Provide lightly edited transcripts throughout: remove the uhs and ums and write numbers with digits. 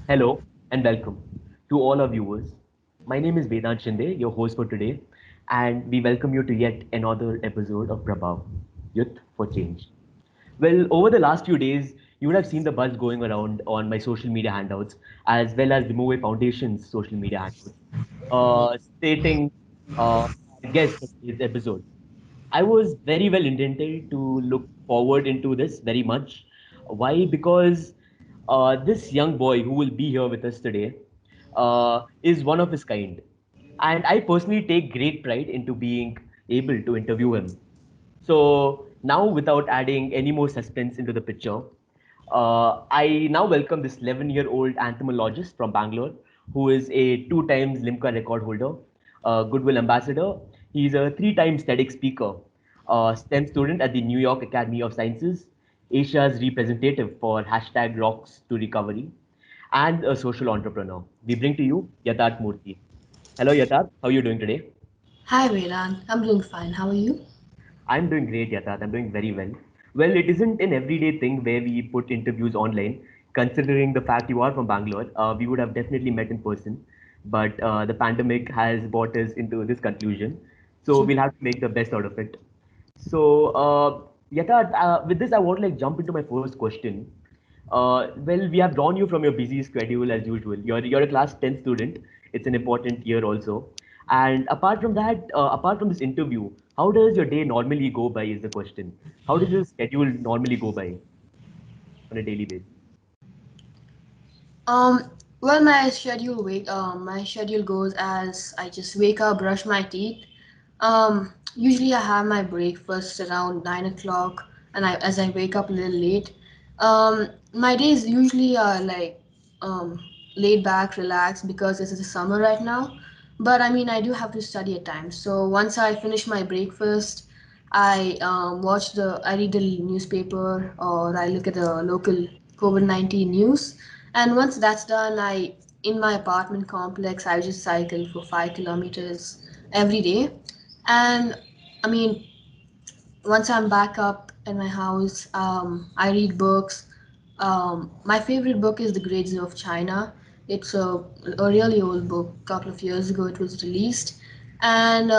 Hello and welcome to all our viewers. My name is Vedanth Shindhe, your host for today, and we welcome you to yet another episode of Prabhav, Youth for Change. Well, over the last few days, you would have seen the buzz going around on my social media handouts as well as Vimové Foundation's social media handouts, stating our guest for today's episode. I was very well intended to look forward into this very much. Why? Because this young boy who will be here with us today is one of his kind. And I personally take great pride into being able to interview him. So now, without adding any more suspense into the picture, I now welcome this 11-year-old anthemologist from Bangalore, who is a two times Limca record holder, Goodwill Ambassador. He's a three-time TEDx speaker, STEM student at the New York Academy of Sciences, Asia's representative for hashtag Rocks to Recovery, and a social entrepreneur. We bring to you Yathaarth Murthy. Hello, Yathaarth. How are you doing today? Hi Vedan, I'm doing fine. How are you? I'm doing great, Yathat. I'm doing very well. Well, it isn't an everyday thing where we put interviews online. Considering the fact you are from Bangalore, we would have definitely met in person. But the pandemic has brought us into this conclusion. So we'll have to make the best out of it. So, Yathat, with this, I want to like jump into my first question. Well, we have drawn you from your busy schedule as usual. You're a class 10 student. It's an important year also. And apart from that, apart from this interview, how does your day normally go by is the question. How does your schedule normally go by on a daily basis? Um, well, my schedule goes as I just wake up, brush my teeth. Usually I have my breakfast around 9 o'clock, and as I wake up a little late. My days usually are like um laid back, relaxed because this is the summer right now. But I mean, I do have to study at times. So once I finish my breakfast, I read the newspaper or I look at the local COVID-19 news. And once that's done, in my apartment complex, I just cycle for 5 kilometers every day. And I mean, once I'm back up in my house, I read books. My favorite book is The Great Zoo of China. It's a really old book. A couple of years ago, it was released. And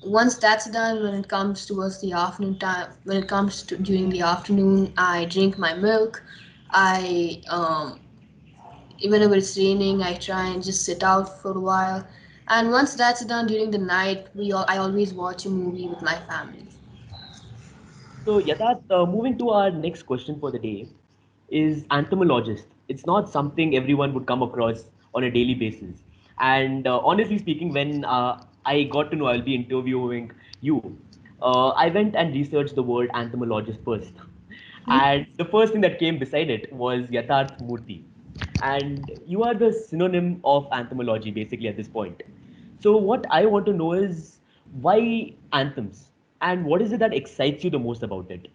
once that's done, when it comes towards the afternoon time, when it comes to during the afternoon, I drink my milk. I Whenever it's raining, I try and just sit out for a while. And once that's done during the night, I always watch a movie with my family. So, Yathat, moving to our next question for the day is anthemologist. It's not something everyone would come across on a daily basis. And honestly speaking, when I got to know I'll be interviewing you, I went and researched the word anthemologist first. And the first thing that came beside it was Yatharth Murthy. And you are the synonym of anthemology basically at this point. So, what I want to know is why anthems? And what is it that excites you the most about it?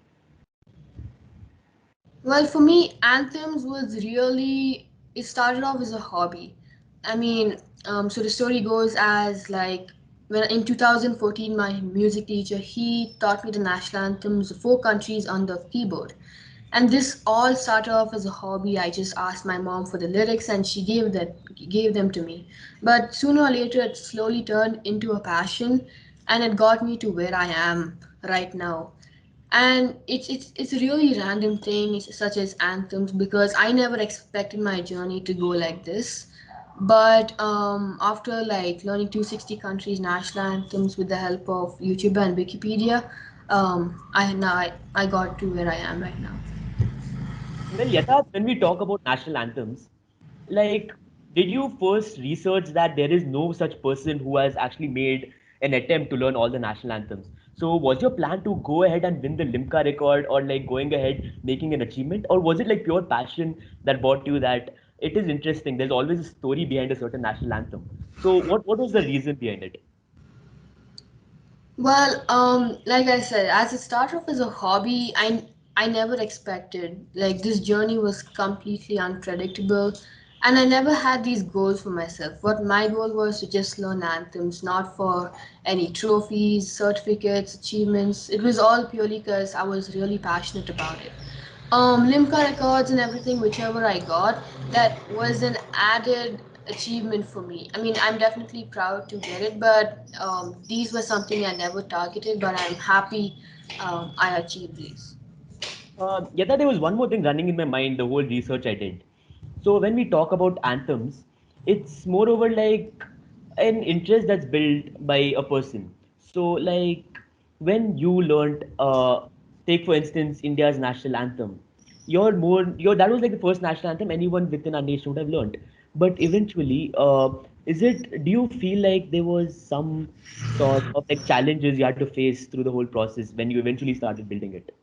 Well, for me, anthems was really, it started off as a hobby. I mean, so the story goes as like when in 2014, my music teacher he taught me the national anthems of four countries on the keyboard, and this all started off as a hobby. I just asked my mom for the lyrics, and she gave them to me. But sooner or later, it slowly turned into a passion, and it got me to where I am right now. And it's a really random thing such as anthems because I never expected my journey to go like this. But after like learning 260 countries national anthems with the help of YouTube and Wikipedia, I got to where I am right now. Well, Yatharth, when we talk about national anthems, like, did you first research that there is no such person who has actually made an attempt to learn all the national anthems? So, was your plan to go ahead and win the Limca record or like going ahead making an achievement? Or was it like pure passion that brought you that it is interesting? There's always a story behind a certain national anthem. So, what was the reason behind it? Well, like I said, as it started off as a hobby, I never expected like this journey was completely unpredictable, and I never had these goals for myself. What my goal was to just learn anthems, not for any trophies, certificates, achievements. It was all purely because I was really passionate about it. Limca records and everything, whichever I got, that was an added achievement for me. I mean, I'm definitely proud to get it, but these were something I never targeted, but I'm happy I achieved these. Yeah, that there was one more thing running in my mind, the whole research I did. So when we talk about anthems, it's moreover like an interest that's built by a person. So like when you learned, take for instance India's national anthem, you're that was like the first national anthem anyone within our nation would have learned. But eventually, do you feel like there was some sort of like challenges you had to face through the whole process when you eventually started building it?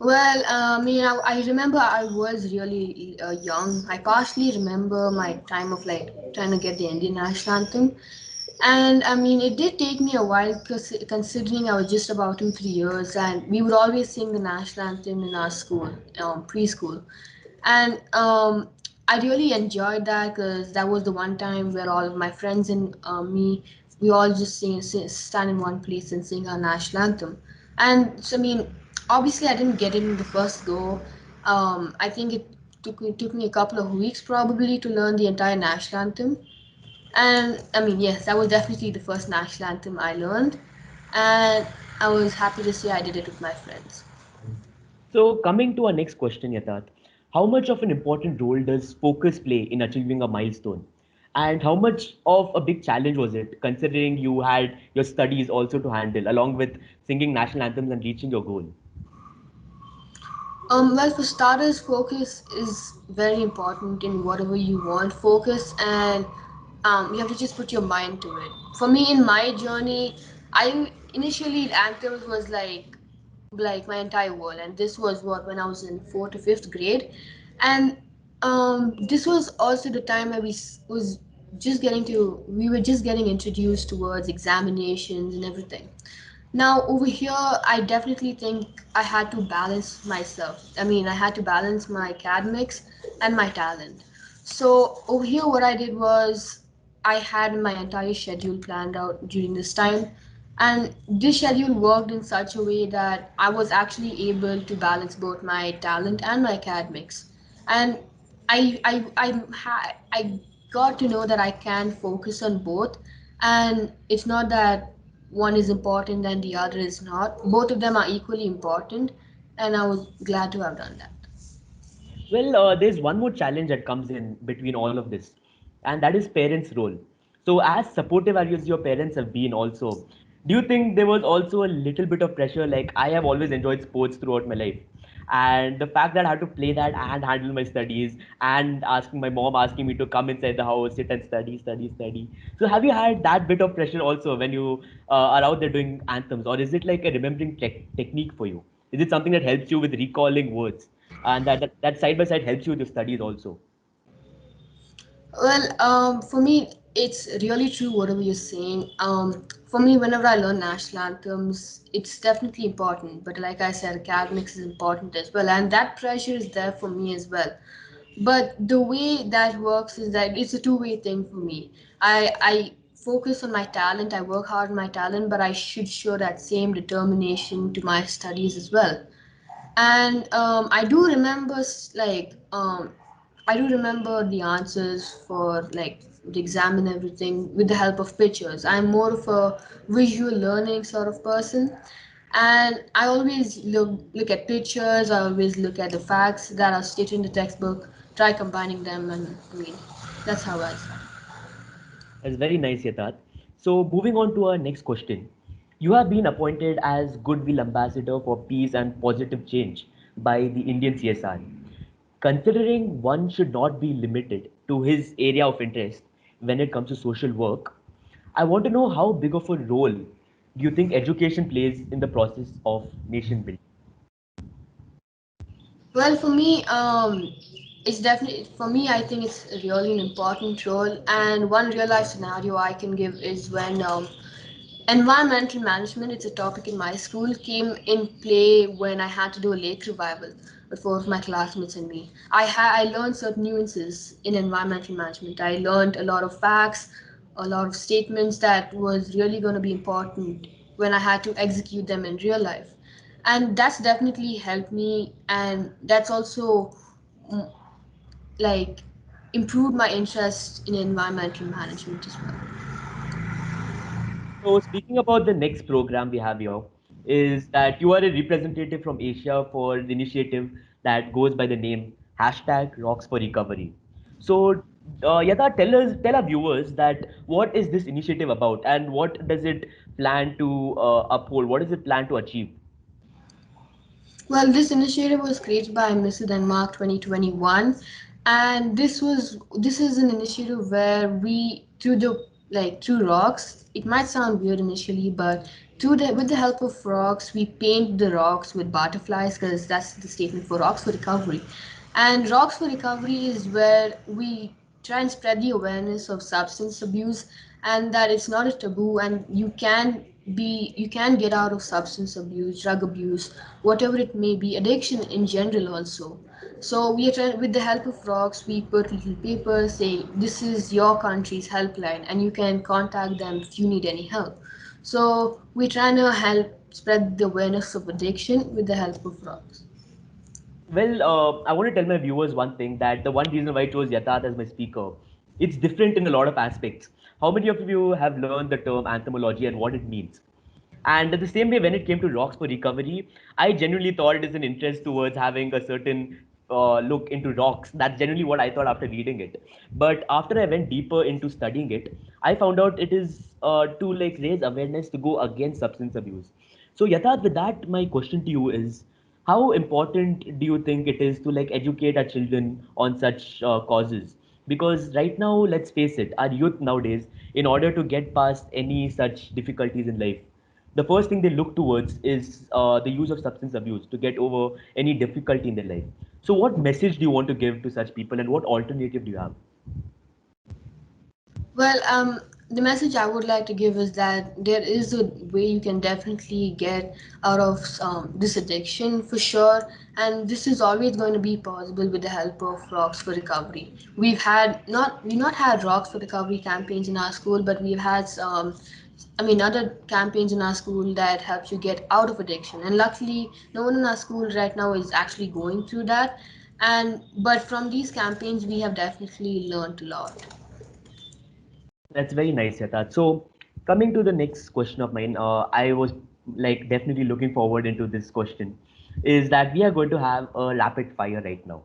Well, I remember I was really young. I partially remember my time of like trying to get the Indian national anthem. And I mean, it did take me a while considering I was just about 2, 3 years, and we would always sing the national anthem in our school, preschool. And I really enjoyed that because that was the one time where all of my friends and me, we all just stand in one place and sing our national anthem. And so, I mean, obviously, I didn't get it in the first go. I think it took me a couple of weeks probably to learn the entire national anthem. And I mean, yes, that was definitely the first national anthem I learned. And I was happy to say I did it with my friends. So, coming to our next question, Yatharth, how much of an important role does focus play in achieving a milestone? And how much of a big challenge was it, considering you had your studies also to handle, along with singing national anthems and reaching your goal? Well, for starters, focus is very important in whatever you want. Focus and you have to just put your mind to it. For me, in my journey, I initially anthems was like my entire world, and this was what when I was in fourth to fifth grade, and this was also the time where was just getting to we were just getting introduced towards examinations and everything. Now, over here, I definitely think I had to balance myself. I mean, I had to balance my academics and my talent. So, over here, what I did was I had my entire schedule planned out during this time. And this schedule worked in such a way that I was actually able to balance both my talent and my academics. And I got to know that I can focus on both, and it's not that one is important and the other is not. Both of them are equally important, and I was glad to have done that. Well, there's one more challenge that comes in between all of this, and that is parents' role. So, as supportive as your parents have been, also, do you think there was also a little bit of pressure? Like, I have always enjoyed sports throughout my life, and the fact that I had to play that and handle my studies, and asking my mom asking me to come inside the house, sit and study, study, study. So, have you had that bit of pressure also when you are out there doing anthems, or is it like a remembering technique for you? Is it something that helps you with recalling words? And that side by side helps you with your studies also. Well, for me, it's really true whatever you're saying. For me, whenever I learn national anthems, it's definitely important. But like I said, academics is important as well, and that pressure is there for me as well. But the way that works is that it's a two-way thing for me. I focus on my talent, I work hard on my talent, but I should show that same determination to my studies as well. And I do remember I do remember the answers for like the exam and everything with the help of pictures. I'm more of a visual learning sort of person, and I always look at pictures. I always look at the facts that are stated in the textbook, try combining them, and I mean that's how I start. That's very nice, Yathat. So moving on to our next question. You have been appointed as Goodwill Ambassador for Peace and Positive Change by the Indian CSR. Considering one should not be limited to his area of interest when it comes to social work, I want to know how big of a role do you think education plays in the process of nation building? Well, for me, it's definitely for me. I think it's really an important role, and one real life scenario I can give is when environmental management, it's a topic in my school, came in play when I had to do a lake revival with four of my classmates and me. I learned certain nuances in environmental management. I learned a lot of facts, a lot of statements that was really going to be important when I had to execute them in real life. and that's definitely helped me, and that's also mm, like improved my interest in environmental management as well. So speaking about the next program we have here, is that you are a representative from Asia for the initiative that goes by the name hashtag Rocks for Recovery. So Yatha, tell our viewers that what is this initiative about and what does it plan to uphold? What does it plan to achieve? Well, this initiative was created by Mr. Denmark 2021, and this is an initiative where we through rocks. It might sound weird initially, but with the help of rocks, we paint the rocks with butterflies because that's the statement for Rocks for Recovery. And Rocks for Recovery is where we try and spread the awareness of substance abuse, and that it's not a taboo, and you can get out of substance abuse, drug abuse, whatever it may be, addiction in general also. So we are trying, with the help of rocks, we put little papers saying this is your country's helpline and you can contact them if you need any help. So we're trying to help spread the awareness of addiction with the help of rocks. Well, I want to tell my viewers one thing, that the one reason why I chose Yatharth as my speaker, it's different in a lot of aspects. How many of you have learned the term anthemology and what it means? And the same way, when it came to Rocks for Recovery, I genuinely thought it is an interest towards having a certain look into rocks. That's generally what I thought after reading it. But after I went deeper into studying it, I found out it is to like raise awareness to go against substance abuse. So Yatharth, with that, my question to you is, how important do you think it is to like educate our children on such causes? Because right now, let's face it, our youth nowadays, in order to get past any such difficulties in life, the first thing they look towards is the use of substance abuse to get over any difficulty in their life. So, what message do you want to give to such people, and what alternative do you have? Well, the message I would like to give is that there is a way you can definitely get out of this addiction for sure, and this is always going to be possible with the help of Rocks for Recovery. We've not had Rocks for Recovery campaigns in our school, but we've had other campaigns in our school that helps you get out of addiction. And luckily, no one in our school right now is actually going through that. And but from these campaigns, we have definitely learned a lot. That's very nice, Yatharth. So, coming to the next question of mine, I was like definitely looking forward into this question. Is that we are going to have a rapid fire right now.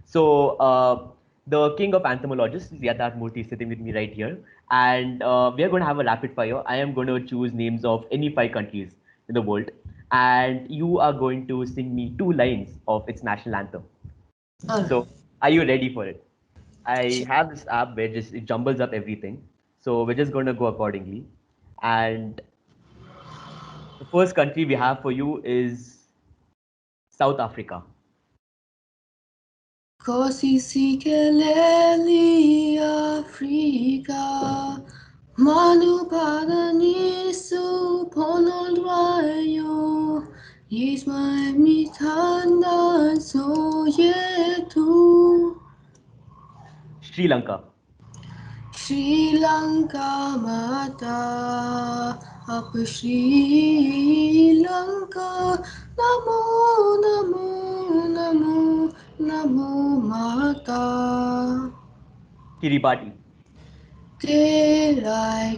So the king of anthemologists, Yathaarth Murthy, is sitting with me right here, and we are going to have a rapid fire. I am going to choose names of any five countries in the world, and you are going to sing me two lines of its national anthem. All right. So, are you ready for it? I have this app where just it jumbles up everything. So we're just going to go accordingly. And the first country we have for you is South Africa. Kosi sikeleli Afrika, manu paganisu ponolwayo, yisma mitanda so yetu. Sri Lanka. Sri Lanka Mata, Apa Sri Lanka, Namo, Namo, Namo, Namo Mata. Kiribati. Te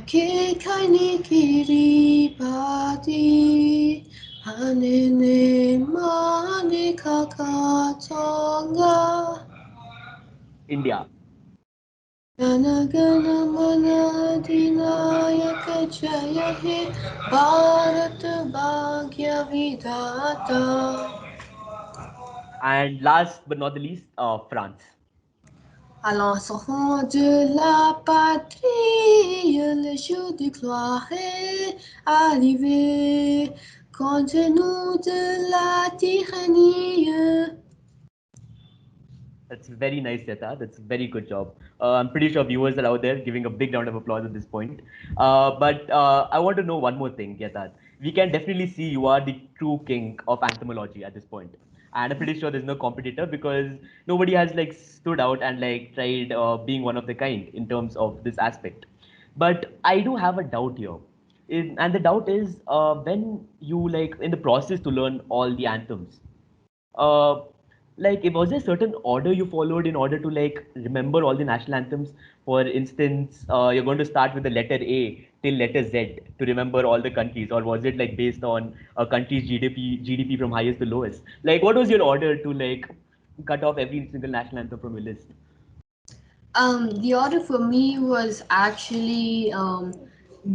ke kaini kiribati, Hanene mane kakatonga. India. Janagana Mana Dinayaka Jaya He Bharat Bhagya Vidata. And last but not the least, France. À l'ensemble de la patrie, le jour de gloire est arrivé. Contre nous de la tyrannie. That's very nice, Yata. That's a very good job. I'm pretty sure viewers are out there giving a big round of applause at this point. But I want to know one more thing, Yata. We can definitely see you are the true king of anthemology at this point. And I'm pretty sure there's no competitor because nobody has like stood out and like tried being one of the kind in terms of this aspect. But I do have a doubt here. And the doubt is, when you like in the process to learn all the anthems, uh, like it was there a certain order you followed in order to like remember all the national anthems? For instance, you're going to start with the letter A till letter Z to remember all the countries, or was it like based on a country's GDP from highest to lowest? Like, what was your order to like cut off every single national anthem from your list? The order for me was actually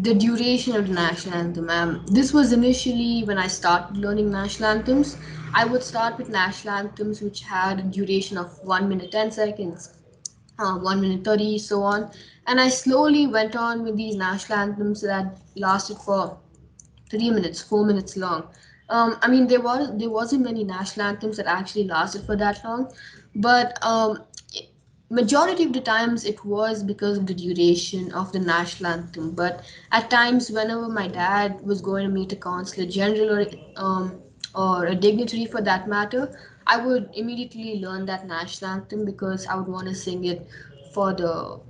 the duration of the national anthem. This was initially when I started learning national anthems. I would start with national anthems which had a duration of 1 minute 10 seconds, 1 minute 30, so on. And I slowly went on with these national anthems that lasted for 3 minutes, 4 minutes long. I mean, there wasn't many national anthems that actually lasted for that long, but majority of the times it was because of the duration of the national anthem. But at times, whenever my dad was going to meet a consulate general or a dignitary for that matter, I would immediately learn that national anthem because I would want to sing it for the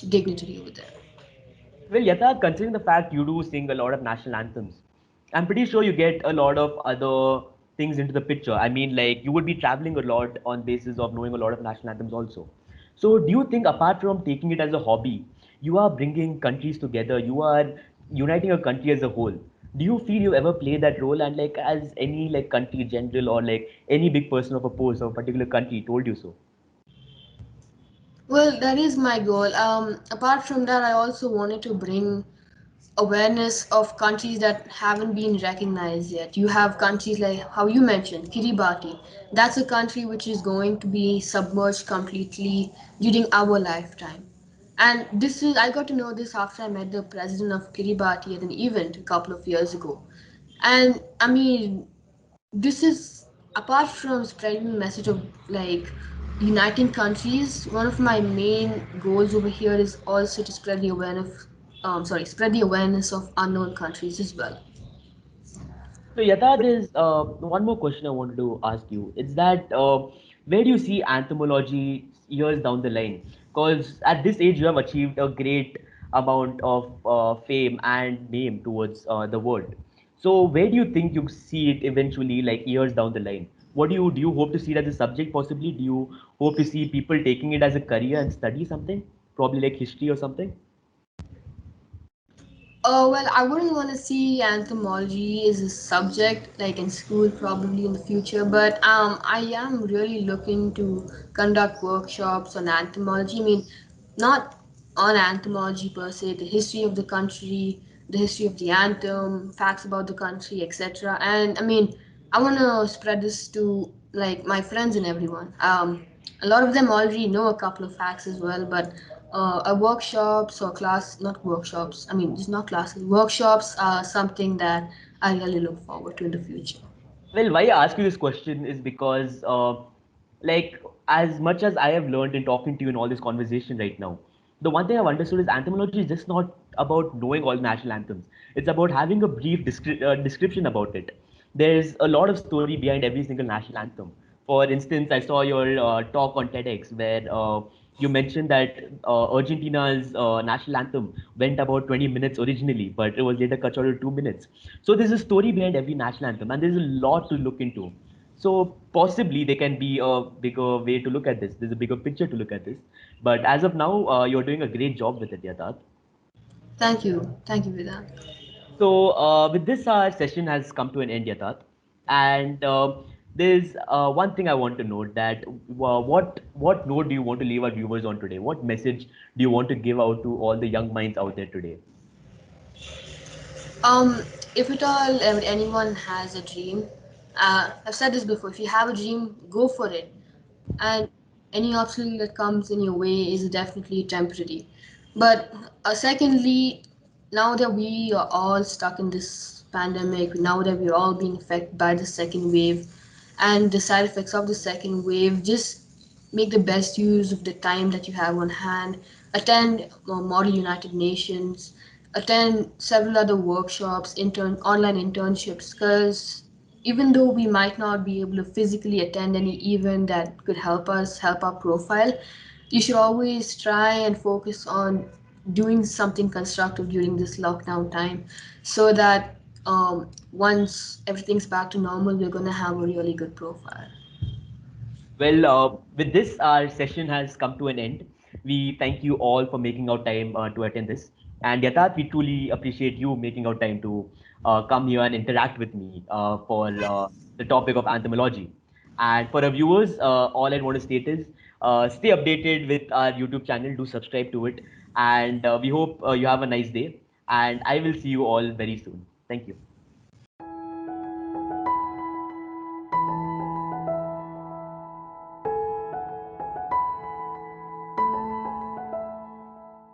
dignitary over there. Well, Yatha, considering the fact you do sing a lot of national anthems, I'm pretty sure you get a lot of other things into the picture. I mean, like you would be traveling a lot on basis of knowing a lot of national anthems also. So, do you think apart from taking it as a hobby, you are bringing countries together? You are uniting a country as a whole. Do you feel you ever play that role? And like, as any like country general or like any big person of a post of a particular country told you so? Well, that is my goal. Apart from that, I also wanted to bring awareness of countries that haven't been recognized yet. You have countries like how you mentioned, Kiribati. That's a country which is going to be submerged completely during our lifetime. And this is I got to know this after I met the president of Kiribati at an event a couple of years ago. And I mean, this is apart from spreading the message of like uniting countries. One of my main goals over here is also to spread the awareness of unknown countries as well. So Yatha, there's one more question I wanted to ask you. It's that where do you see anthemology years down the line? Because at this age, you have achieved a great amount of fame and name towards the world. So where do you think you see it eventually, like years down the line? What do you hope to see it as a subject possibly? Do you hope to see people taking it as a career and study something, probably like history or something? Oh, well, I wouldn't want to see anthropology as a subject like in school probably in the future, but I am really looking to conduct workshops on anthropology. I mean, not on anthropology per se, the history of the country, the history of the anthem, facts about the country, etc. And I mean, I want to spread this to like my friends and everyone. A lot of them already know a couple of facts as well, but a workshops or class, not workshops. I mean, it's not classes. Workshops are something that I really look forward to in the future. Well, why I ask you this question is because, like, as much as I have learned in talking to you in all this conversation right now, the one thing I've understood is anthemology is just not about knowing all national anthems. It's about having a brief description about it. There's a lot of story behind every single national anthem. For instance, I saw your talk on TEDx where you mentioned that Argentina's national anthem went about 20 minutes originally, but it was later cut short to 2 minutes. So there's a story behind every national anthem, and there's a lot to look into. So possibly there can be a bigger way to look at this. There's a bigger picture to look at this. But as of now, you're doing a great job with it, Yatharth. Thank you, Vedant. So with this, our session has come to an end, Yatharth. And there's one thing I want to note that what note do you want to leave our viewers on today? What message do you want to give out to all the young minds out there today? Um, if at all anyone has a dream, I've said this before. If you have a dream, go for it. And any obstacle that comes in your way is definitely temporary. But secondly, now that we are all stuck in this pandemic, now that we're all being affected by the second wave and the side effects of the second wave, just make the best use of the time that you have on hand. Attend Model United Nations, attend several other workshops, online internships, because even though we might not be able to physically attend any event that could help us help our profile, you should always try and focus on doing something constructive during this lockdown time, so that once everything's back to normal, we're gonna have a really good profile. Well, with this, our session has come to an end. We thank you all for making out time to attend this. And Yatharth, we truly appreciate you making out time to come here and interact with me for the topic of anthemology. And for our viewers, all I want to state is stay updated with our YouTube channel, do subscribe to it. And we hope you have a nice day. And I will see you all very soon. Thank you.